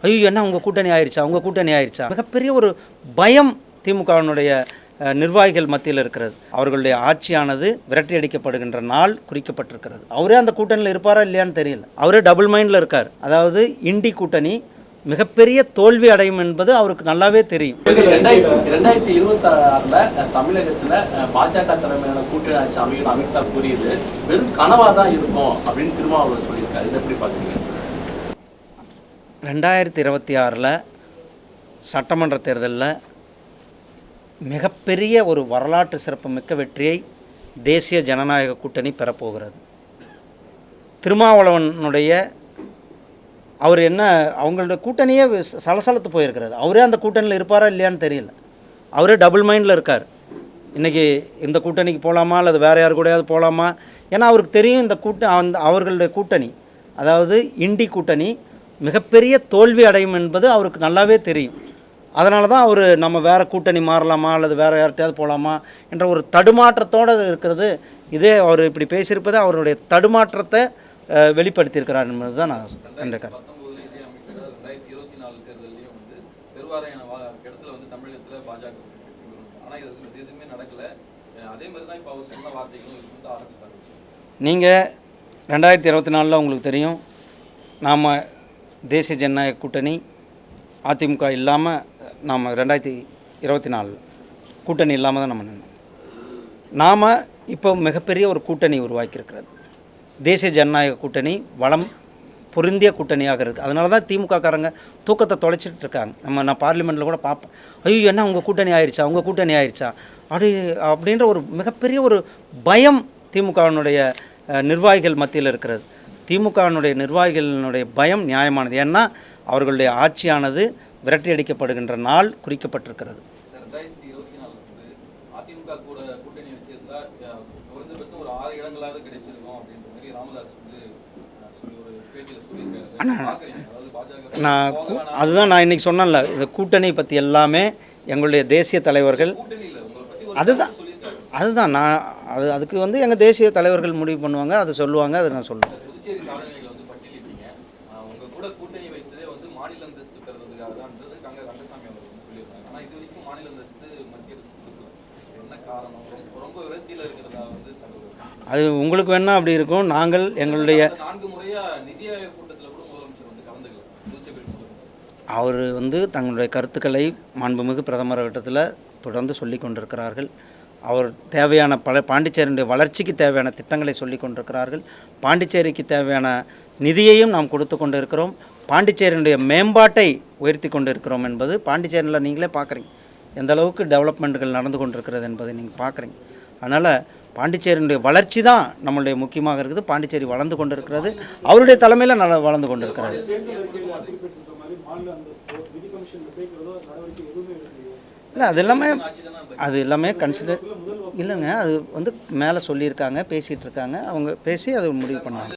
ஐயோ என்ன உங்கள் கூட்டணி ஆயிடுச்சா மிகப்பெரிய ஒரு பயம் திமுகவினுடைய நிர்வாகிகள் மத்தியில் இருக்கிறது. அவர்களுடைய ஆட்சியானது விரட்டி அடிக்கப்படுகின்ற நாள் குறிக்கப்பட்டிருக்கிறது. அவரே அந்த கூட்டணியில் இருப்பாரா இல்லையான்னு தெரியல. அவரே டபுள் மைண்டில் இருக்கார். அதாவது இண்டி கூட்டணி மிகப்பெரிய தோல்வி அடையும் என்பது அவருக்கு நல்லாவே தெரியும். 2026 தமிழகத்தில் பாஜக தலைமையிலான கூட்டணி ஆட்சி அமையும் அமித்ஷா கூறியது வெறும் கனவா தான் இருக்கும் அப்படின்னு திருமாவளவன் சொல்லியிருக்காரு. இதை எப்படி பார்க்குறீங்க? 2026 சட்டமன்ற தேர்தலில் மிகப்பெரிய ஒரு வரலாற்று சிறப்புமிக்க வெற்றியை தேசிய ஜனநாயக கூட்டணி பெறப்போகிறது. திருமாவளவனுடைய அவர் என்ன அவங்களுடைய கூட்டணியே சலசலத்து போயிருக்கிறது. அவரே அந்த கூட்டணியில் இருப்பாரா இல்லையான்னு தெரியல. அவரே டபுள் மைண்டில் இருக்கார். இன்றைக்கி இந்த கூட்டணிக்கு போகலாமா அல்லது வேறு யார் கூடயாவது போகலாமா? ஏன்னா அவருக்கு தெரியும் இந்த அவர்களுடைய கூட்டணி, அதாவது இண்டி கூட்டணி மிகப்பெரிய தோல்வி அடையும் என்பது அவருக்கு நல்லாவே தெரியும். அதனால தான் அவர் நம்ம வேறு கூட்டணி மாறலாமா அல்லது வேறு யார்கிட்டையாவது போகலாமா என்ற ஒரு தடுமாற்றத்தோடு இருக்கிறது. இதே அவர் இப்படி பேசியிருப்பது அவருடைய தடுமாற்றத்தை வெளிப்படுத்தியிருக்கிறார் என்பது தான் நான் கண்டிக்கிறேன். நீங்கள் 2024 உங்களுக்கு தெரியும், நாம் தேசிய ஜனநாயக கூட்டணி அதிமுக இல்லாமல் நாம் 2024 கூட்டணி இல்லாமல் தான் நம்ம நின்னோம். நாம் இப்போ மிகப்பெரிய ஒரு கூட்டணி உருவாக்கியிருக்கிறது. தேசிய ஜனநாயக கூட்டணி வளம் பொருந்திய கூட்டணியாக இருக்குது. அதனால தான் திமுககாரங்க தூக்கத்தை தொலைச்சிட்டு இருக்காங்க. நான் பார்லிமெண்ட்டில் கூட பார்ப்பேன், ஐயோ என்ன உங்கள் கூட்டணி ஆயிடுச்சா அப்படின்ற ஒரு மிகப்பெரிய ஒரு பயம் திமுகவினுடைய நிர்வாகிகள் மத்தியில் இருக்கிறது. திமுகவினுடைய நிர்வாகிகளினுடைய பயம் நியாயமானது. ஏன்னா அவர்களுடைய ஆட்சியானது விரட்டி அடிக்கப்படுகின்ற நாள் குறிக்கப்பட்டிருக்கிறது. அதுதான் நான் இன்றைக்கி சொன்னேன்ல, இந்த கூட்டணி பற்றி எல்லாமே எங்களுடைய தேசிய தலைவர்கள் அதுதான் நான் அதுக்கு எங்கள் தேசிய தலைவர்கள் முடிவு பண்ணுவாங்க, அதை சொல்லுவாங்க, அதை நான் சொல்லுவேன். அது உங்களுக்கு வேணால் அப்படி இருக்கும். நாங்கள் எங்களுடைய அவர் தங்களுடைய கருத்துக்களை மாண்புமிகு பிரதமர் வட்டத்தில் தொடர்ந்து சொல்லி கொண்டிருக்கிறார்கள். அவர் தேவையான பாண்டிச்சேரியுடைய வளர்ச்சிக்கு தேவையான திட்டங்களை சொல்லி கொண்டிருக்கிறார்கள். பாண்டிச்சேரிக்கு தேவையான நிதியையும் நாம் கொடுத்து கொண்டு இருக்கிறோம். பாண்டிச்சேரியுடைய மேம்பாட்டை உயர்த்தி கொண்டு இருக்கிறோம் என்பது பாண்டிச்சேரியில் நீங்களே பார்க்குறீங்க, எந்த அளவுக்கு டெவலப்மெண்ட்டுகள் நடந்து கொண்டிருக்கிறது என்பதை நீங்கள் பார்க்குறீங்க. அதனால் பாண்டிச்சேரியுடைய வளர்ச்சி தான் நம்மளுடைய முக்கியமாக இருக்குது. பாண்டிச்சேரி வளர்ந்து கொண்டு இருக்கிறது, அவருடைய தலைமையில் நல்லா வளர்ந்து கொண்டு இருக்கிறது. இல்லை அது எல்லாமே கன்சிடர் இல்லைங்க. அது மேலே சொல்லியிருக்காங்க, பேசிகிட்டு இருக்காங்க. அவங்க பேசி அதை முடிவு பண்ணாங்க.